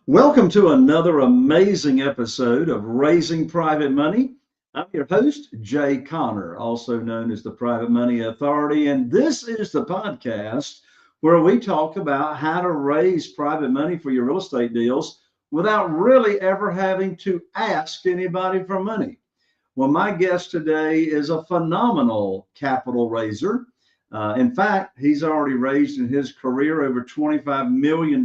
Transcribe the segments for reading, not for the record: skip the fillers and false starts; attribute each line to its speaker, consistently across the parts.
Speaker 1: Welcome to another amazing episode of Raising Private Money. I'm your host, Jay Connor, also known as the Private Money Authority, and this is the podcast where we talk about how to raise private money for your real estate deals without really ever having to ask anybody for money. Well, my guest today is a phenomenal capital raiser. In fact, he's already raised in his career over $25 million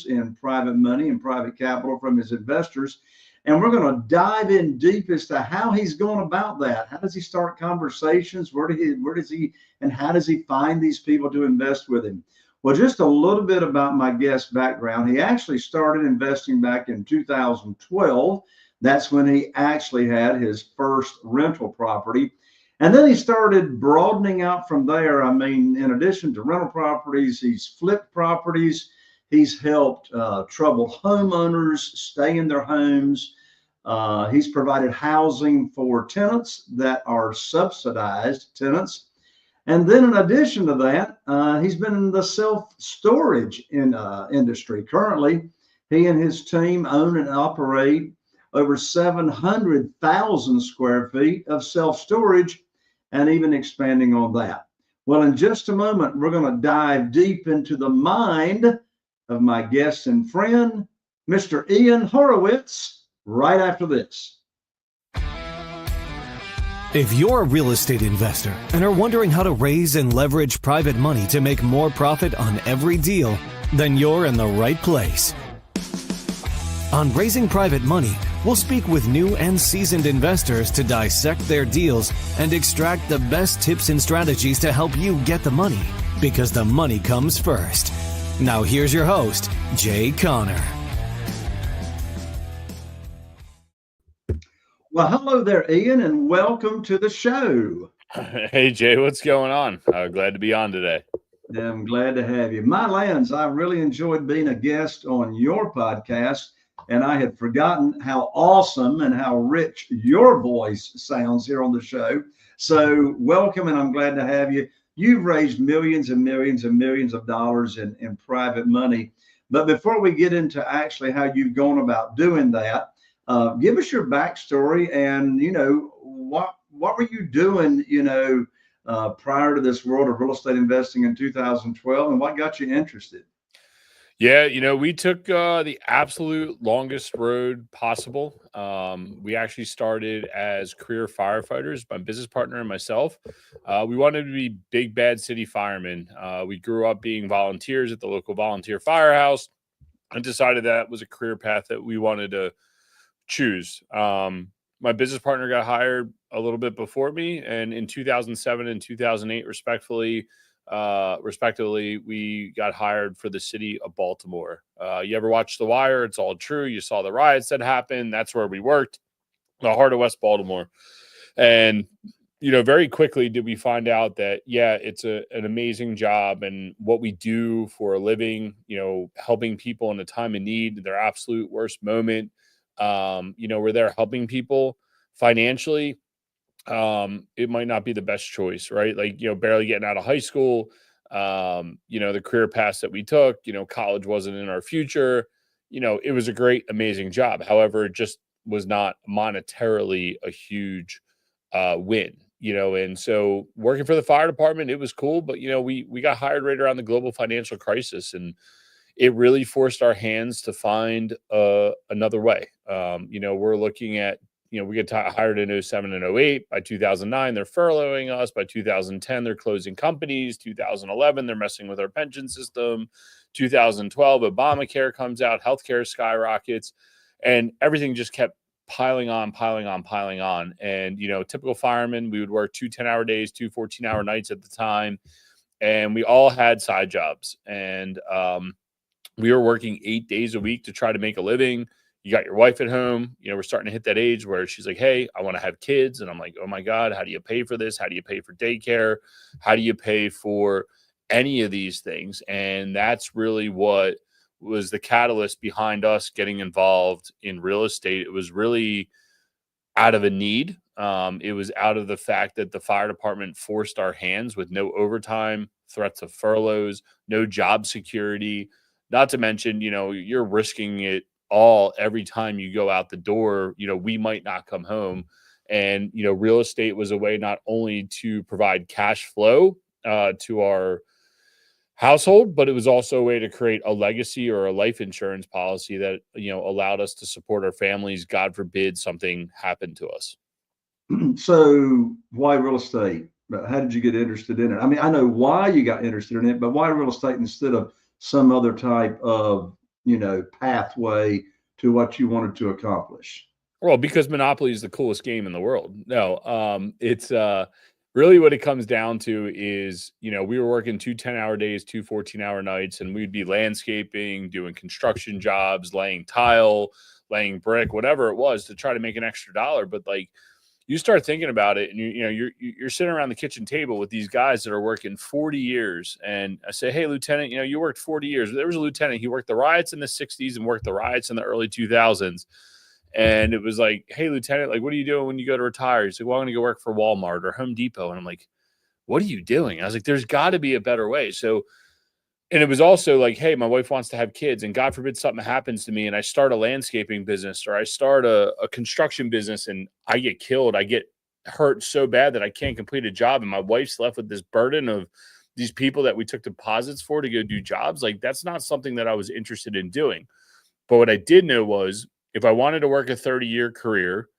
Speaker 1: in private money and private capital from his investors. And we're going to dive in deep as to how he's going about that. How does he start conversations? And how does he find these people to invest with him? Well, just a little bit about my guest's background. He actually started investing back in 2012. That's when he actually had his first rental property. And then he started broadening out from there. I mean, in addition to rental properties, he's flipped properties. He's helped troubled homeowners stay in their homes. He's provided housing for tenants that are subsidized tenants. And then in addition to that, he's been in the self-storage industry. Currently, he and his team own and operate over 700,000 square feet of self-storage and even expanding on that. Well, in just a moment, we're going to dive deep into the mind of my guest and friend, Mr. Ian Horowitz, right after this.
Speaker 2: If you're a real estate investor and are wondering how to raise and leverage private money to make more profit on every deal, then you're in the right place. On Raising Private Money, we'll speak with new and seasoned investors to dissect their deals and extract the best tips and strategies to help you get the money, because the money comes first. Now here's your host, Jay Connor.
Speaker 1: Well, hello there, Ian, and welcome to the show.
Speaker 3: Hey, Jay, what's going on? Glad to be on today.
Speaker 1: Yeah, I'm glad to have you. My lands, I really enjoyed being a guest on your podcast, and I had forgotten how awesome and how rich your voice sounds here on the show. So welcome, and I'm glad to have you. You've raised millions and millions and millions of dollars in private money. But before we get into actually how you've gone about doing that, give us your backstory and, what were you doing, prior to this world of real estate investing in 2012, and what got you interested?
Speaker 3: Yeah, we took the absolute longest road possible. We actually started as career firefighters, my business partner and myself. We wanted to be big, bad city firemen. We grew up being volunteers at the local volunteer firehouse and decided that was a career path that we wanted to choose. My business partner got hired a little bit before me, and in 2007 and 2008, respectively, we got hired for the city of Baltimore. You ever watch The Wire? It's all true. You saw the riots that happened. That's where we worked, the heart of West Baltimore. And, very quickly did we find out that, it's an amazing job, and what we do for a living, helping people in a time of need, their absolute worst moment. We're there helping people financially. It might not be the best choice, right? Like, barely getting out of high school, the career paths that we took, college wasn't in our future. It was a great, amazing job. However, it just was not monetarily a huge win, and so working for the fire department, it was cool, but, we got hired right around the global financial crisis, and it really forced our hands to find another way. We're looking at, we get hired in 07 and 08. By 2009, they're furloughing us. By 2010, they're closing companies. 2011, they're messing with our pension system. 2012, Obamacare comes out, healthcare skyrockets, and everything just kept piling on. And, typical firemen, we would work 2 10-hour days, 2 14-hour nights at the time. And we all had side jobs. And we were working 8 days a week to try to make a living. You got your wife at home, we're starting to hit that age where she's like, hey, I want to have kids. And I'm like, oh my God, how do you pay for this? How do you pay for daycare? How do you pay for any of these things? And that's really what was the catalyst behind us getting involved in real estate. It was really out of a need. It was out of the fact that the fire department forced our hands with no overtime, threats of furloughs, no job security. Not to mention, you're risking it all every time you go out the door. We might not come home. And, real estate was a way not only to provide cash flow to our household, but it was also a way to create a legacy or a life insurance policy that, allowed us to support our families. God forbid something happened to us.
Speaker 1: So why real estate? How did you get interested in it? I mean, I know why you got interested in it, but why real estate instead of some other type of, pathway to what you wanted to accomplish?
Speaker 3: Well, because Monopoly is the coolest game in the world. No, it's really what it comes down to is, we were working 2 10-hour days, 2 14-hour nights, and we'd be landscaping, doing construction jobs, laying tile, laying brick, whatever it was to try to make an extra dollar. But like, you start thinking about it, and you're sitting around the kitchen table with these guys that are working 40 years. And I say, hey, Lieutenant, you worked 40 years. There was a lieutenant. He worked the riots in the 60s and worked the riots in the early 2000s. And it was like, hey, Lieutenant, like, what are you doing when you go to retire? He's like, well, I'm going to go work for Walmart or Home Depot. And I'm like, what are you doing? I was like, there's got to be a better way. So, and it was also like, hey, my wife wants to have kids, and God forbid something happens to me and I start a landscaping business or I start a construction business and I get killed. I get hurt so bad that I can't complete a job. And my wife's left with this burden of these people that we took deposits for to go do jobs. Like, that's not something that I was interested in doing. But what I did know was, if I wanted to work a 30-year career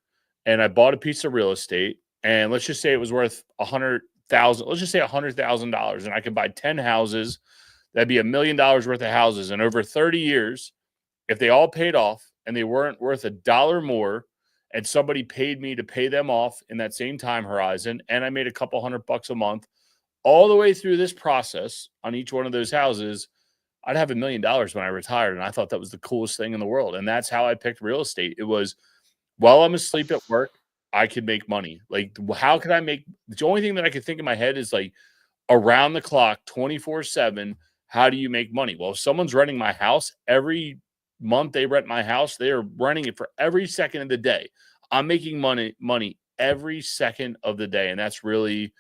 Speaker 3: and I bought a piece of real estate, and let's just say it was worth $100,000, and I could buy 10 houses, that'd be $1 million worth of houses. And over 30 years, if they all paid off and they weren't worth $1 more, and somebody paid me to pay them off in that same time horizon, and I made a couple $100 a month all the way through this process on each one of those houses, I'd have $1 million when I retired. And I thought that was the coolest thing in the world. And that's how I picked real estate. It was, while I'm asleep at work, I could make money. Like, how could I make, the only thing that I could think in my head is like, around the clock, 24/7, how do you make money? Well, if someone's renting my house, every month they rent my house, they are renting it for every second of the day. I'm making money every second of the day. And that's really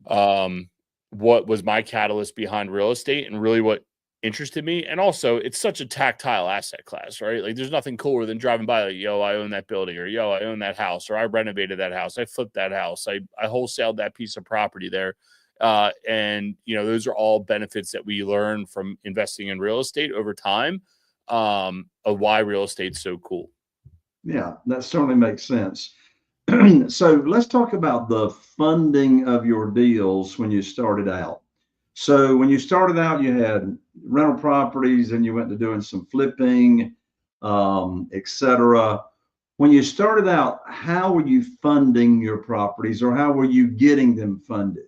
Speaker 3: what was my catalyst behind real estate, and really what interested me. And also, it's such a tactile asset class, right? Like, there's nothing cooler than driving by, like, yo, I own that building, or yo, I own that house, or I renovated that house, I flipped that house, I wholesaled that piece of property there. And those are all benefits that we learn from investing in real estate over time, of why real estate's so cool.
Speaker 1: Yeah, that certainly makes sense. So let's talk about the funding of your deals when you started out. So when you started out, you had rental properties and you went to doing some flipping, et cetera. When you started out, how were you funding your properties, or how were you getting them funded?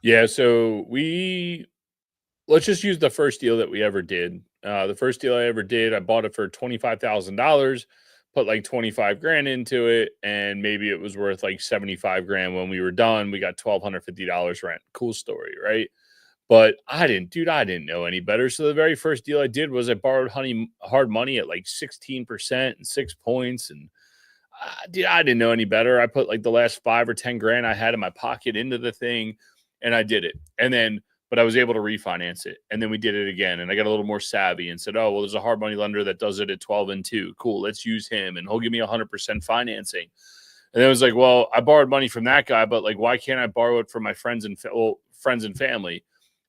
Speaker 3: Yeah. So let's just use the first deal that we ever did. The first deal I ever did, I bought it for $25,000, put like 25 grand into it, and maybe it was worth like 75 grand. When we were done, we got $1,250 rent. Cool story, right? But I didn't know any better. So the very first deal I did was I borrowed hard money at like 16% and 6 points. And I didn't know any better. I put like the last 5 or 10 grand I had in my pocket into the thing, and I did it. And then, but I was able to refinance it. And then we did it again. And I got a little more savvy and said, oh, well, there's a hard money lender that does it at 12 and 2. Cool. Let's use him, and he'll give me 100% financing. And it was like, well, I borrowed money from that guy, but like, why can't I borrow it from my friends and family?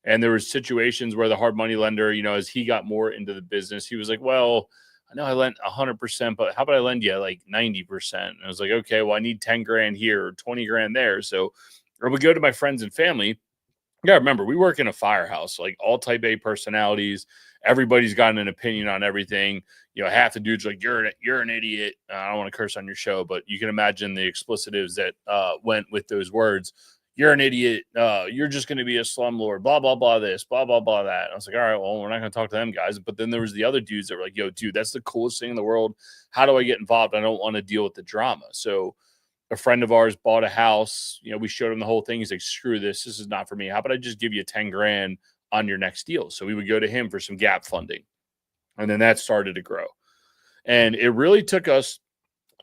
Speaker 3: And there were situations where the hard money lender, as he got more into the business, he was like, well, I know I lent 100%, but how about I lend you like 90%? And I was like, okay, well, I need 10 grand here or 20 grand there. So I would go to my friends and family. Yeah, remember, we work in a firehouse, like all type A personalities. Everybody's got an opinion on everything. Half the dudes like, you're an idiot. I don't want to curse on your show, but you can imagine the explicitives that went with those words. You're an idiot. You're just going to be a slumlord, blah, blah, blah, this, blah, blah, blah, that. And I was like, all right, well, we're not going to talk to them guys. But then there was the other dudes that were like, yo, dude, that's the coolest thing in the world. How do I get involved? I don't want to deal with the drama. So a friend of ours bought a house. We showed him the whole thing. He's like, screw this. This is not for me. How about I just give you 10 grand on your next deal? So we would go to him for some gap funding. And then that started to grow. And it really took us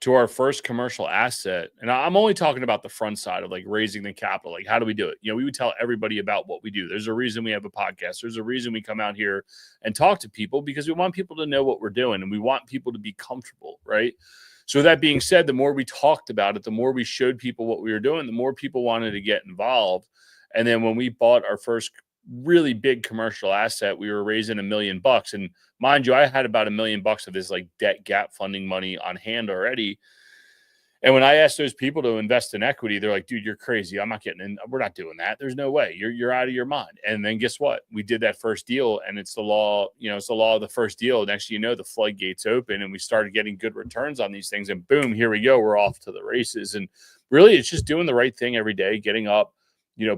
Speaker 3: to our first commercial asset, and I'm only talking about the front side of like raising the capital. Like, how do we do it? We would tell everybody about what we do. There's a reason we have a podcast. There's a reason we come out here and talk to people, because we want people to know what we're doing and we want people to be comfortable, right? So that being said, the more we talked about it, the more we showed people what we were doing, the more people wanted to get involved. And then when we bought our first really big commercial asset, we were raising $1 million. And mind you, I had about $1 million of this like debt gap funding money on hand already. And when I asked those people to invest in equity, they're like, dude, you're crazy. I'm not getting in. We're not doing that. There's no way. You're out of your mind. And then guess what? We did that first deal, and it's the law, it's the law of the first deal. Next, the floodgates open and we started getting good returns on these things, and boom, here we go. We're off to the races. And really, it's just doing the right thing every day, getting up,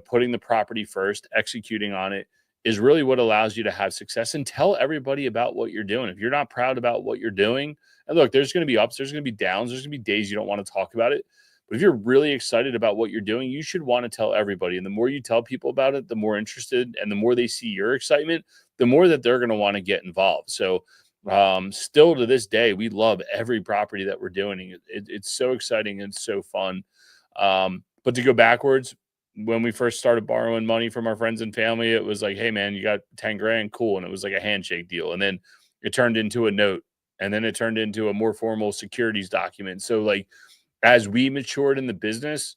Speaker 3: putting the property first, executing on it is really what allows you to have success. And tell everybody about what you're doing. If you're not proud about what you're doing, and look, there's going to be ups, there's going to be downs, there's going to be days you don't want to talk about it. But if you're really excited about what you're doing, you should want to tell everybody. And the more you tell people about it, the more interested, and the more they see your excitement, the more that they're going to want to get involved. So still to this day, we love every property that we're doing. It's so exciting and so fun. But to go backwards, when we first started borrowing money from our friends and family, it was like, hey man, you got 10 grand. Cool. And it was like a handshake deal. And then it turned into a note, and then it turned into a more formal securities document. So like, as we matured in the business,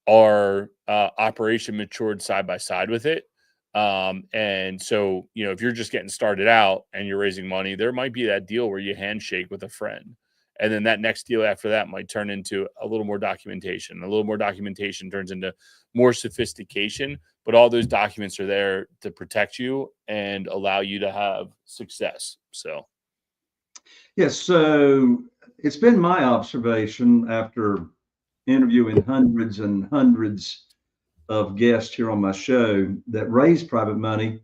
Speaker 3: our operation matured side by side with it. And so, if you're just getting started out and you're raising money, there might be that deal where you handshake with a friend. And then that next deal after that might turn into a little more documentation. A little more documentation turns into more sophistication, but all those documents are there to protect you and allow you to have success. So.
Speaker 1: Yes. So it's been my observation, after interviewing hundreds and hundreds of guests here on my show that raise private money.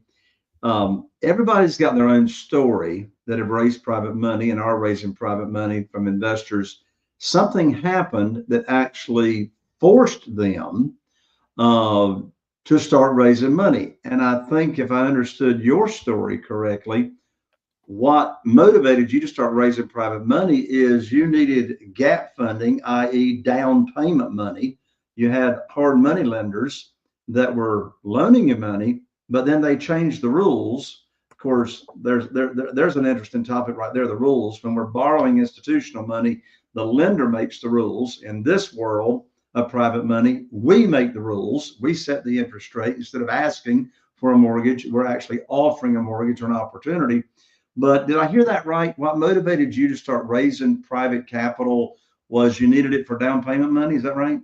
Speaker 1: Everybody's got their own story that have raised private money and are raising private money from investors. Something happened that actually forced them to start raising money. And I think, if I understood your story correctly, what motivated you to start raising private money is you needed gap funding, i.e. down payment money. You had hard money lenders that were loaning you money, but then they changed the rules. Of course, there's an interesting topic right there, the rules. When we're borrowing institutional money, the lender makes the rules. In this world of private money, we make the rules. We set the interest rate. Instead of asking for a mortgage, we're actually offering a mortgage or an opportunity. But did I hear that right? What motivated you to start raising private capital was you needed it for down payment money. Is that right?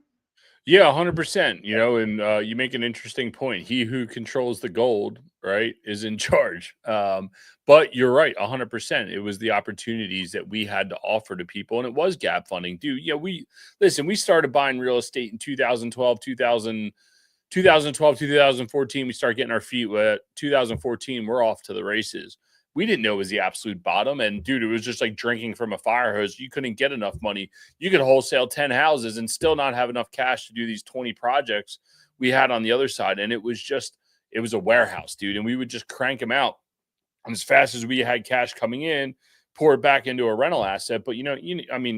Speaker 3: Yeah, 100%. And you make an interesting point. He who controls the gold, right, is in charge. But you're right, 100%. It was the opportunities that we had to offer to people, and it was gap funding. Dude, we started buying real estate in 2012, 2014. We started getting our feet wet. 2014, we're off to the races. We didn't know it was the absolute bottom. And dude, it was just like drinking from a fire hose. You couldn't get enough money. You could wholesale 10 houses and still not have enough cash to do these 20 projects we had on the other side. And it was a warehouse, dude. And we would just crank them out. And as fast as we had cash coming in, pour it back into a rental asset. But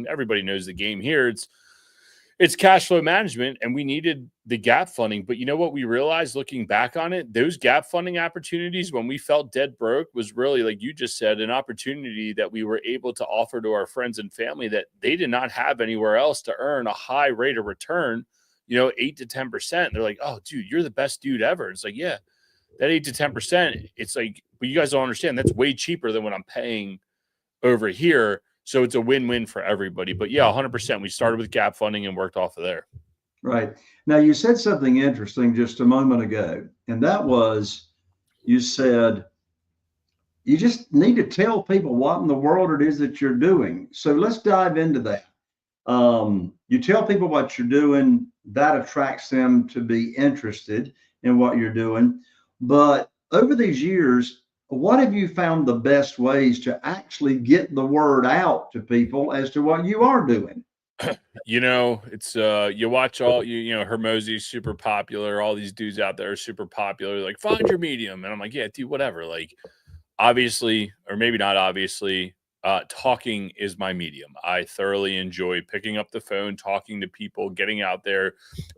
Speaker 3: everybody knows the game here. It's cash flow management, and we needed the gap funding. But you know what we realized looking back on it? Those gap funding opportunities, when we felt dead broke, was really, like you just said, an opportunity that we were able to offer to our friends and family that they did not have anywhere else to earn a high rate of return, 8 to 10%. They're like, oh, dude, you're the best dude ever. It's like, yeah, that 8 to 10%, it's like, but you guys don't understand. That's way cheaper than what I'm paying over here. So it's a win-win for everybody. But yeah, 100%. We started with gap funding and worked off of there.
Speaker 1: Right. Now, you said something interesting just a moment ago, and that was, you said, you just need to tell people what in the world it is that you're doing. So let's dive into that. You tell people what you're doing, that attracts them to be interested in what you're doing. But over these years, what have you found the best ways to actually get the word out to people as to what you are doing?
Speaker 3: It's you watch all Hermosi's super popular, all these dudes out there are super popular, like, find your medium. And I'm like, yeah, dude, whatever. Like, obviously, or maybe not obviously, talking is my medium. I thoroughly enjoy picking up the phone, talking to people, getting out there,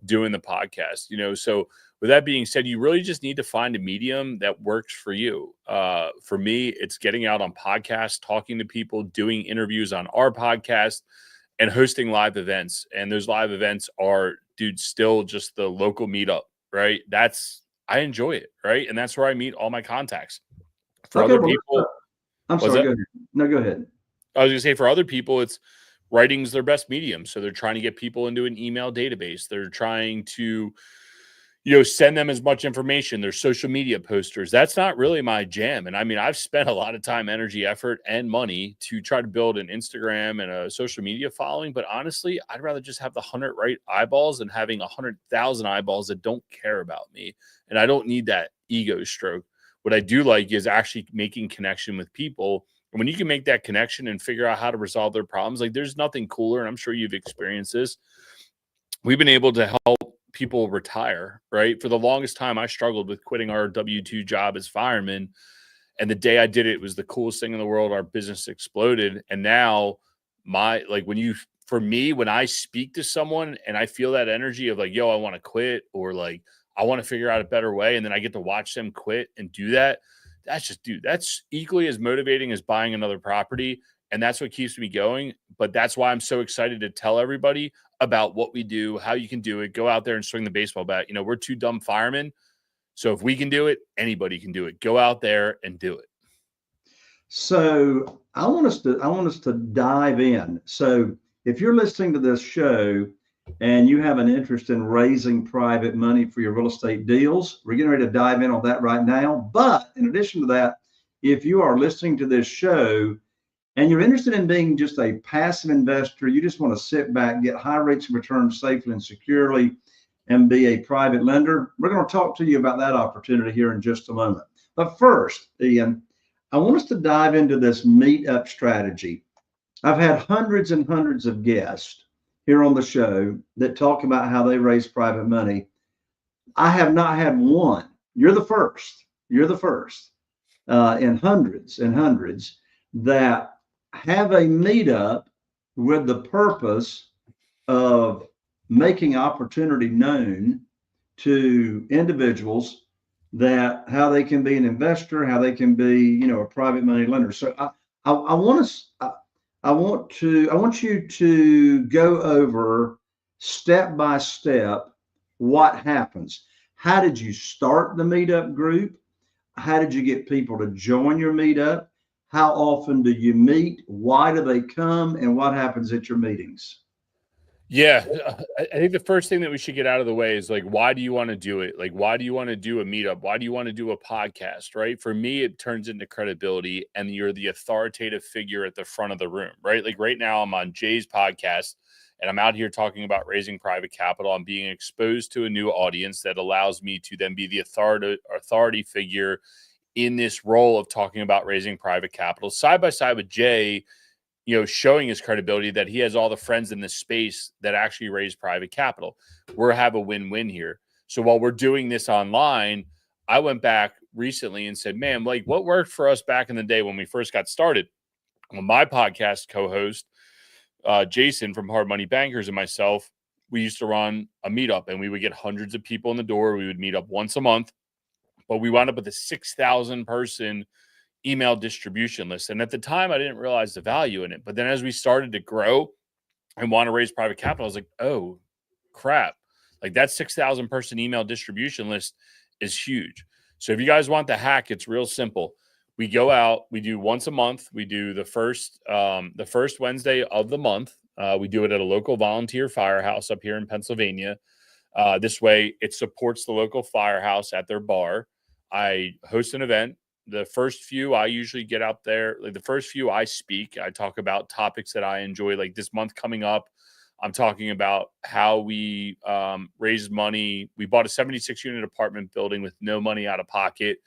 Speaker 3: doing the podcast, so with that being said, you really just need to find a medium that works for you. For me, it's getting out on podcasts, talking to people, doing interviews on our podcast, and hosting live events. And those live events are, dude, still just the local meetup, right? I enjoy it, right? And that's where I meet all my contacts. For other people,
Speaker 1: I'm sorry, go ahead. No, go ahead.
Speaker 3: I was going to say, for other people, it's writing's their best medium. So they're trying to get people into an email database. They're trying to, send them as much information. There's social media posters. That's not really my jam. And I mean, I've spent a lot of time, energy, effort, and money to try to build an Instagram and a social media following. But honestly, I'd rather just have the 100 right eyeballs than having 100,000 eyeballs that don't care about me. And I don't need that ego stroke. What I do like is actually making connection with people. And when you can make that connection and figure out how to resolve their problems, like there's nothing cooler. And I'm sure you've experienced this. We've been able to help people retire, right? For the longest time, I struggled with quitting our W-2 job as firemen. And the day I did it was the coolest thing in the world. Our business exploded. And now when I speak to someone and I feel that energy of like, yo, I want to quit, or like, I want to figure out a better way. And then I get to watch them quit and do that. That's equally as motivating as buying another property. And that's what keeps me going. But that's why I'm so excited to tell everybody about what we do, how you can do it. Go out there and swing the baseball bat. We're two dumb firemen. So if we can do it, anybody can do it. Go out there and do it.
Speaker 1: So I want us to dive in. So if you're listening to this show and you have an interest in raising private money for your real estate deals, we're getting ready to dive in on that right now. But in addition to that, if you are listening to this show and you're interested in being just a passive investor, you just want to sit back, get high rates of return safely and securely, and be a private lender, we're going to talk to you about that opportunity here in just a moment. But first, Ian, I want us to dive into this meetup strategy. I've had hundreds and hundreds of guests here on the show that talk about how they raise private money. I have not had one. You're the first. In hundreds and hundreds that have a meetup with the purpose of making opportunity known to individuals that how they can be an investor, how they can be, a private money lender. So I want you to go over step by step what happens. How did you start the meetup group? How did you get people to join your meetup? How often do you meet? Why do they come? And what happens at your meetings?
Speaker 3: Yeah, I think the first thing that we should get out of the way is like, why do you want to do it? Like, why do you want to do a meetup? Why do you want to do a podcast, right? For me, it turns into credibility, and you're the authoritative figure at the front of the room, right? Like right now I'm on Jay's podcast and I'm out here talking about raising private capital. I'm being exposed to a new audience that allows me to then be the authority figure in this role of talking about raising private capital side by side with Jay, showing his credibility that he has all the friends in this space that actually raise private capital. We're have a win-win here. So while we're doing this online, I went back recently and said, man, like what worked for us back in the day when we first got started? Well, my podcast co-host, Jason from Hard Money Bankers, and myself, we used to run a meetup and we would get hundreds of people in the door. We would meet up once a month, but we wound up with a 6,000 person email distribution list. And at the time, I didn't realize the value in it. But then as we started to grow and want to raise private capital, I was like, oh, crap. Like that 6,000 person email distribution list is huge. So if you guys want the hack, it's real simple. We go out, we do once a month. We do the first Wednesday of the month. We do it at a local volunteer firehouse up here in Pennsylvania. This way it supports the local firehouse at their bar. I host an event. The first few I usually get out there, like the first few I speak, I talk about topics that I enjoy. Like this month coming up, I'm talking about how we raised money. We bought a 76 unit apartment building with no money out of pocket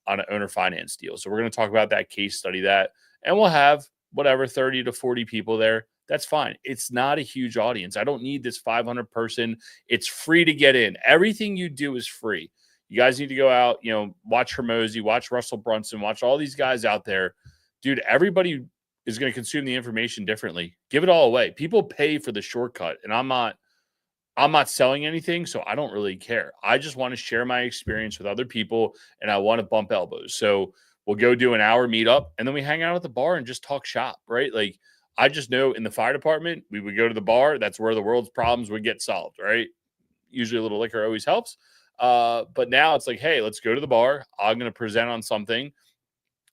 Speaker 3: on an owner finance deal. So we're going to talk about that case study and we'll have whatever, 30 to 40 people there. That's fine. It's not a huge audience. I don't need this 500 person. It's free to get in. Everything you do is free. You guys need to go out, watch Hermosi, watch Russell Brunson, watch all these guys out there. Dude, everybody is going to consume the information differently. Give it all away. People pay for the shortcut, and I'm not selling anything, so I don't really care. I just want to share my experience with other people, and I want to bump elbows. So we'll go do an hour meetup, and then we hang out at the bar and just talk shop, right? Like, I just know in the fire department, we would go to the bar. That's where the world's problems would get solved, right? Usually a little liquor always helps. But now it's like, hey, let's go to the bar. I'm going to present on something.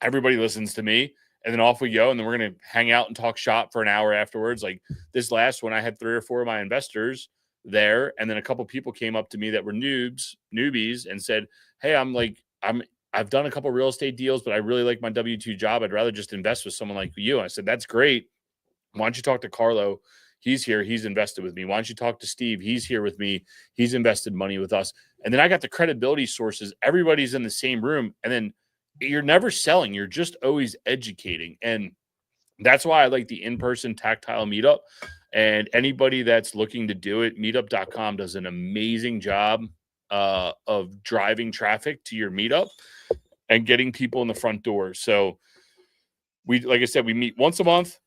Speaker 3: Everybody listens to me, and then off we go. And then we're going to hang out and talk shop for an hour afterwards. Like this last one, I had 3 or 4 of my investors there. And then a couple people came up to me that were newbies and said, hey, I've done a couple real estate deals, but I really like my W-2 job. I'd rather just invest with someone like you. And I said, that's great. Why don't you talk to Carlo? He's here. He's invested with me. Why don't you talk to Steve? He's here with me. He's invested money with us. And then I got the credibility sources. Everybody's in the same room. And then you're never selling. You're just always educating. And that's why I like the in-person tactile meetup. And anybody that's looking to do it, meetup.com does an amazing job of driving traffic to your meetup and getting people in the front door. So like I said, we meet once a month.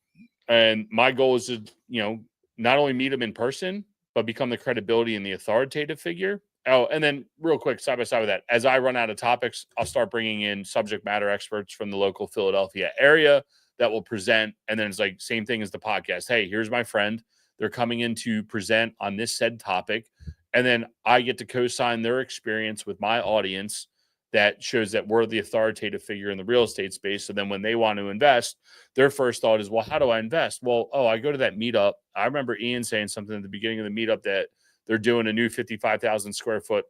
Speaker 3: And my goal is to, not only meet them in person, but become the credibility and the authoritative figure. Oh, and then real quick, side by side with that, as I run out of topics, I'll start bringing in subject matter experts from the local Philadelphia area that will present. And then it's like same thing as the podcast. Hey, here's my friend. They're coming in to present on this said topic. And then I get to co-sign their experience with my audience that shows that we're the authoritative figure in the real estate space. So then when they want to invest, their first thought is, well, how do I invest? Well, I go to that meetup. I remember Ian saying something at the beginning of the meetup that they're doing a new 55,000 square foot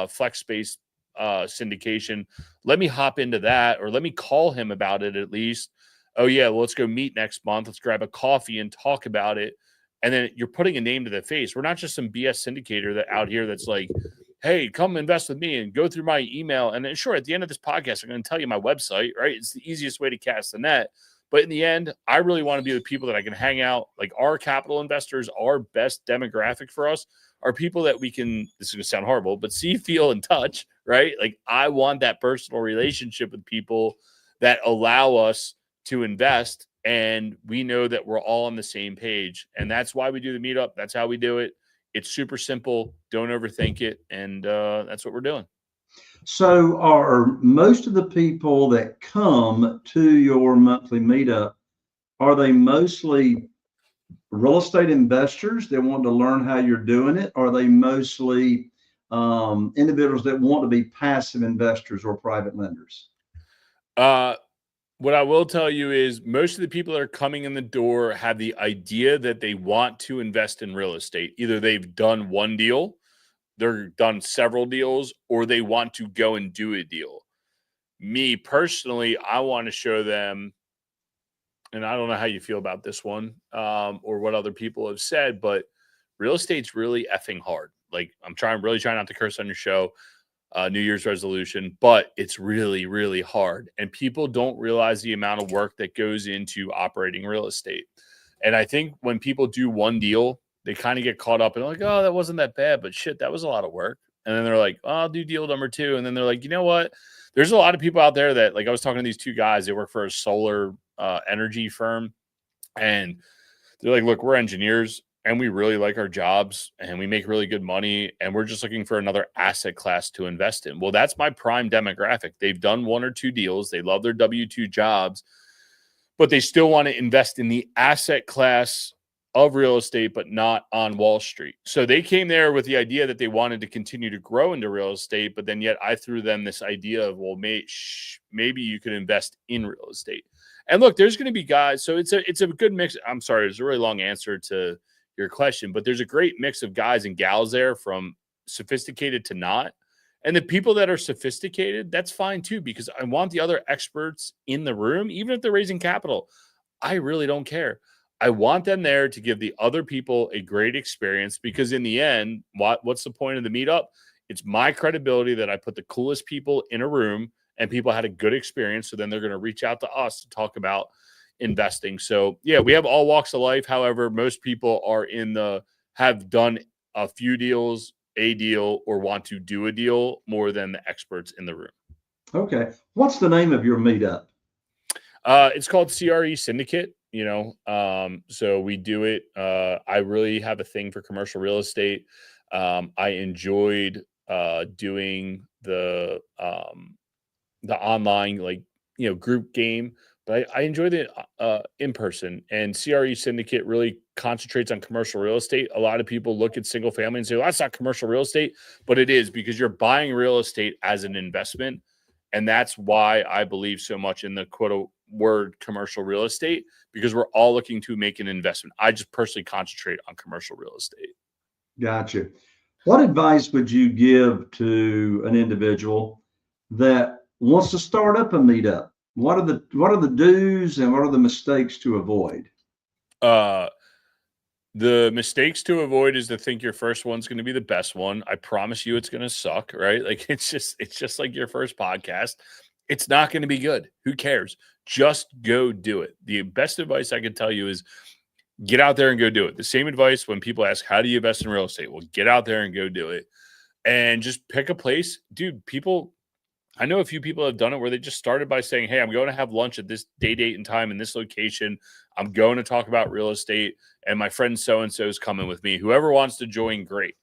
Speaker 3: flex space syndication. Let me hop into that, or let me call him about it at least. Oh yeah, well, let's go meet next month. Let's grab a coffee and talk about it. And then you're putting a name to the face. We're not just some BS syndicator that out here that's like, hey, come invest with me and go through my email. And then sure, at the end of this podcast, I'm going to tell you my website, right? It's the easiest way to cast the net. But in the end, I really want to be with people that I can hang out. Like our capital investors, our best demographic for us are people that we can, this is going to sound horrible, but see, feel, and touch, right? Like I want that personal relationship with people that allow us to invest. And we know that we're all on the same page. And that's why we do the meetup. That's how we do it. It's super simple. Don't overthink it. And that's what we're doing.
Speaker 1: So are most of the people that come to your monthly meetup, are they mostly real estate investors that want to learn how you're doing it? Are they mostly individuals that want to be passive investors or private lenders?
Speaker 3: What I will tell you is most of the people that are coming in the door have the idea that they want to invest in real estate. Either they've done one deal, they're done several deals, or they want to go and do a deal. Me personally, I want to show them, and I don't know how you feel about this one or what other people have said, but real estate's really effing hard. Like I'm really trying not to curse on your show. New Year's resolution, but it's really, really hard. And people don't realize the amount of work that goes into operating real estate. And I think when people do one deal, they kind of get caught up and like, oh, that wasn't that bad, but shit, that was a lot of work. And then they're like, oh, I'll do deal number 2. And then they're like, you know what? There's a lot of people out there that, like, I was talking to these 2 guys, they work for a solar energy firm. And they're like, look, we're engineers. And we really like our jobs and we make really good money. And we're just looking for another asset class to invest in. Well, that's my prime demographic. They've done 1 or 2 deals. They love their W-2 jobs, but they still want to invest in the asset class of real estate, but not on Wall Street. So they came there with the idea that they wanted to continue to grow into real estate. But then yet I threw them this idea of, well, maybe you could invest in real estate. And look, there's going to be guys. So it's a good mix. I'm sorry, it's a really long answer to your question, but there's a great mix of guys and gals there from sophisticated to not. And the people that are sophisticated, that's fine too, because I want the other experts in the room, even if they're raising capital. I really don't care. I want them there to give the other people a great experience, because in the end, what's the point of the meetup? It's my credibility that I put the coolest people in a room and people had a good experience. So then they're going to reach out to us to talk about investing. So yeah, we have all walks of life. However, most people are have done a few deals, a deal, or want to do a deal more than the experts in the room.
Speaker 1: Okay. What's the name of your meetup?
Speaker 3: It's called CRE Syndicate. So we do it. I really have a thing for commercial real estate. I enjoyed doing the online, group game, but I enjoy the in person. And CRE Syndicate really concentrates on commercial real estate. A lot of people look at single family and say, well, that's not commercial real estate, but it is, because you're buying real estate as an investment. And that's why I believe so much in the quote word commercial real estate, because we're all looking to make an investment. I just personally concentrate on commercial real estate.
Speaker 1: Gotcha. What advice would you give to an individual that wants to start up a meetup? What are the do's and what are the mistakes to avoid?
Speaker 3: The mistakes to avoid is to think your first one's going to be the best one. I promise you it's going to suck, right? Like it's just like your first podcast. It's not going to be good. Who cares? Just go do it. The best advice I can tell you is get out there and go do it. The same advice when people ask, how do you invest in real estate? Well, get out there and go do it. And just pick a place. Dude, I know a few people have done it where they just started by saying, hey, I'm going to have lunch at this date and time in this location. I'm going to talk about real estate, and my friend so-and-so is coming with me. Whoever wants to join, great.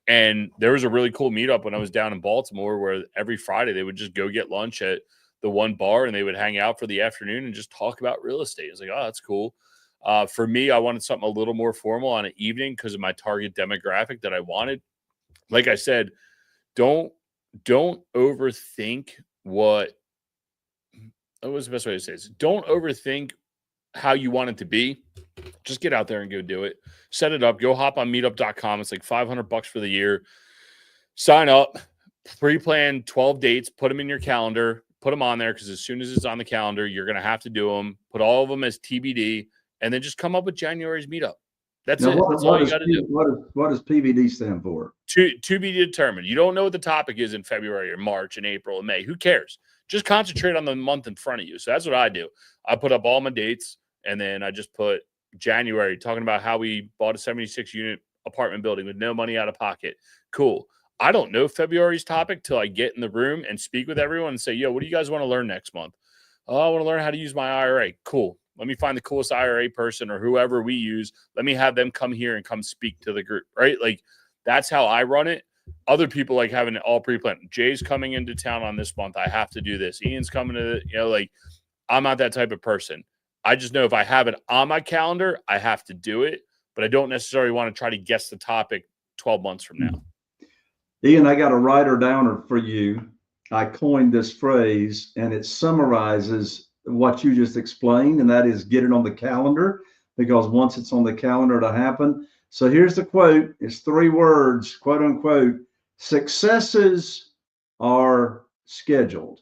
Speaker 3: And there was a really cool meetup when I was down in Baltimore where every Friday they would just go get lunch at the one bar and they would hang out for the afternoon and just talk about real estate. It's like, oh, that's cool. For me, I wanted something a little more formal on an evening because of my target demographic that I wanted. Like I said, don't overthink what was the best way to say this? Don't overthink how you want it to be. Just get out there and go do it. Set it up. Go hop on meetup.com. It's like $500 for the year. Sign up, pre-plan 12 dates, put them in your calendar, put them on there, because as soon as it's on the calendar, you're going to have to do them. Put all of them as TBD, and then just come up with January's meetup. That's it. That's all you got to do.
Speaker 1: What does PVD stand for?
Speaker 3: To be determined. You don't know what the topic is in February or March and April and May. Who cares? Just concentrate on the month in front of you. So that's what I do. I put up all my dates, and then I just put January, talking about how we bought a 76-unit apartment building with no money out of pocket. Cool. I don't know February's topic till I get in the room and speak with everyone and say, yo, what do you guys want to learn next month? Oh, I want to learn how to use my IRA. Cool. Let me find the coolest IRA person or whoever we use. Let me have them come here and come speak to the group, right? Like, that's how I run it. Other people like having it all pre-planned. Jay's coming into town on this month. I have to do this. Ian's coming to, I'm not that type of person. I just know if I have it on my calendar, I have to do it, but I don't necessarily want to try to guess the topic 12 months from now.
Speaker 1: Ian, I got a writer downer for you. I coined this phrase, and it summarizes what you just explained, and that is get it on the calendar, because once it's on the calendar, it'll happen. So here's the quote. It's 3 words, quote unquote. Successes are scheduled.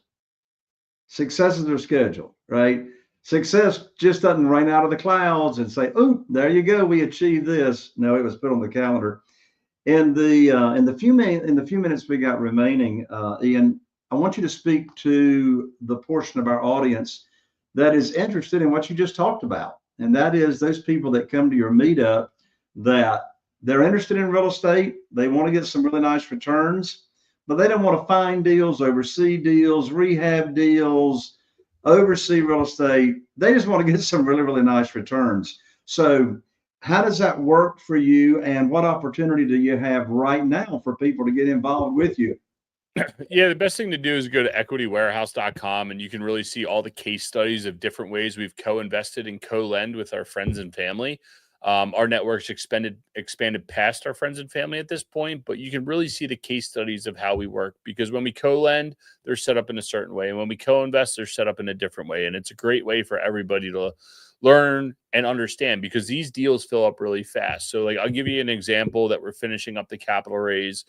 Speaker 1: Successes are scheduled, right? Success just doesn't rain out of the clouds and say, oh, there you go, we achieved this. No, it was put on the calendar. In the few minutes we got remaining, Ian, I want you to speak to the portion of our audience that is interested in what you just talked about. And that is those people that come to your meetup that they're interested in real estate. They want to get some really nice returns, but they don't want to find deals, oversee deals, rehab deals, oversee real estate. They just want to get some really, really nice returns. So how does that work for you? And what opportunity do you have right now for people to get involved with you?
Speaker 3: Yeah, the best thing to do is go to equitywarehouse.com, and you can really see all the case studies of different ways we've co-invested and co-lend with our friends and family. Our network's expanded past our friends and family at this point, but you can really see the case studies of how we work, because when we co-lend, they're set up in a certain way. And when we co-invest, they're set up in a different way. And it's a great way for everybody to learn and understand, because these deals fill up really fast. So I'll give you an example that we're finishing up the capital raise.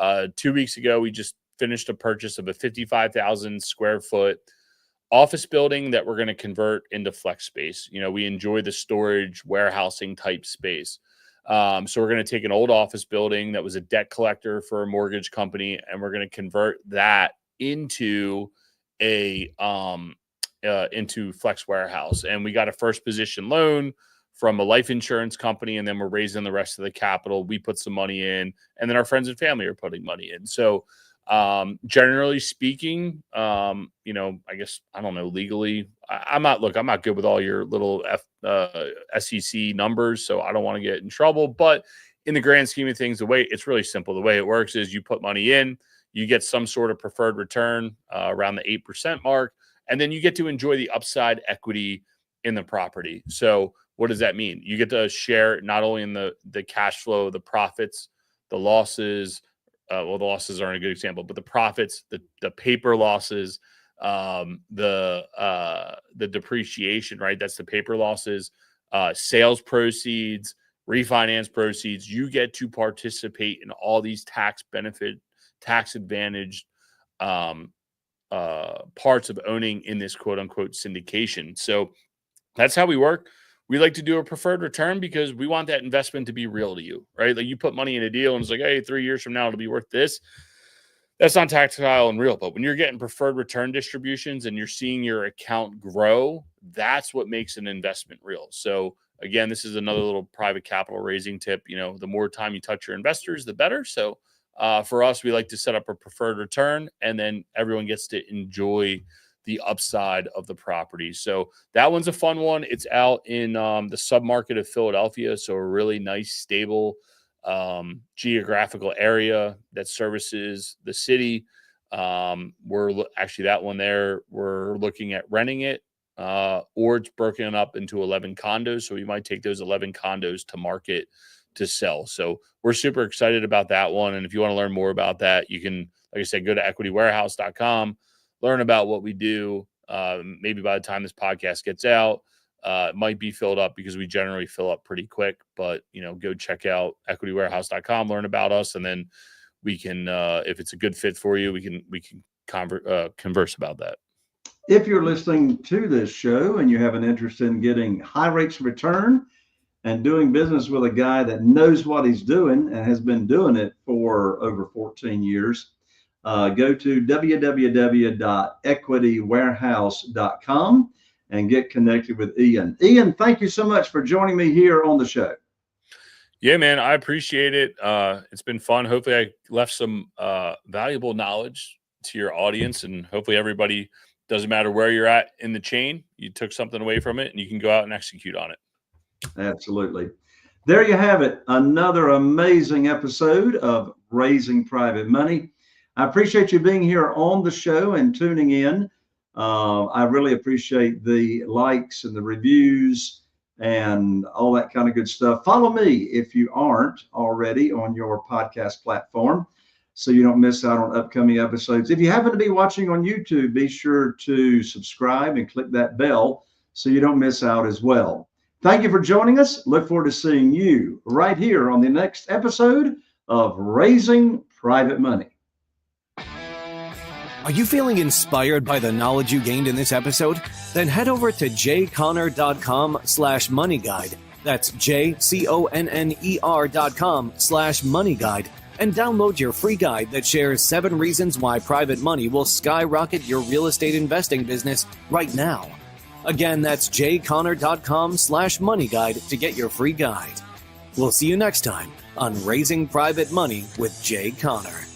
Speaker 3: 2 weeks ago, we just finished a purchase of a 55,000 square foot office building that we're going to convert into flex space. We enjoy the storage, warehousing type space. So we're going to take an old office building that was a debt collector for a mortgage company, and we're going to convert that into into FlexWarehouse. And we got a first position loan from a life insurance company, and then we're raising the rest of the capital. We put some money in, and then our friends and family are putting money in. So Generally speaking, you know, I guess, I don't know, legally, I'm not good with all your little SEC numbers, so I don't want to get in trouble. But in the grand scheme of things, it's really simple. The way it works is you put money in, you get some sort of preferred return around the 8% mark, and then you get to enjoy the upside equity in the property. So what does that mean? You get to share not only in the cash flow, the profits, the losses. Well, the losses aren't a good example, but the profits, the paper losses, the depreciation, right? That's the paper losses, sales proceeds, refinance proceeds. You get to participate in all these tax advantaged parts of owning in this quote unquote syndication. So that's how we work. We like to do a preferred return because we want that investment to be real to you, right? Like you put money in a deal and it's like, hey, 3 years from now, it'll be worth this. That's not tactile and real. But when you're getting preferred return distributions and you're seeing your account grow, that's what makes an investment real. So again, this is another little private capital raising tip. You know, the more time you touch your investors, the better. So for us, we like to set up a preferred return and then everyone gets to enjoy the upside of the property. So that one's a fun one. It's out in the submarket of Philadelphia. So a really nice, stable geographical area that services the city. We're actually that one there. We're looking at renting it or it's broken up into 11 condos. So we might take those 11 condos to market to sell. So we're super excited about that one. And if you want to learn more about that, you can, like I said, go to equitywarehouse.com. Learn about what we do. Maybe by the time this podcast gets out, it might be filled up because we generally fill up pretty quick. But, you know, go check out equitywarehouse.com, learn about us, and then we can, if it's a good fit for you, we can converse about that.
Speaker 1: If you're listening to this show and you have an interest in getting high rates of return and doing business with a guy that knows what he's doing and has been doing it for over 14 years, go to www.equitywarehouse.com and get connected with Ian. Ian, thank you so much for joining me here on the show.
Speaker 3: Yeah, man, I appreciate it. It's been fun. Hopefully I left some valuable knowledge to your audience, and hopefully everybody, doesn't matter where you're at in the chain, you took something away from it and you can go out and execute on it.
Speaker 1: Absolutely. There you have it. Another amazing episode of Raising Private Money. I appreciate you being here on the show and tuning in. I really appreciate the likes and the reviews and all that kind of good stuff. Follow me if you aren't already on your podcast platform so you don't miss out on upcoming episodes. If you happen to be watching on YouTube, be sure to subscribe and click that bell so you don't miss out as well. Thank you for joining us. Look forward to seeing you right here on the next episode of Raising Private Money.
Speaker 2: Are you feeling inspired by the knowledge you gained in this episode? Then head over to jconner.com/moneyguide. That's jconner.com/moneyguide and download your free guide that shares 7 reasons why private money will skyrocket your real estate investing business right now. Again, that's jconner.com/moneyguide to get your free guide. We'll see you next time on Raising Private Money with Jay Conner.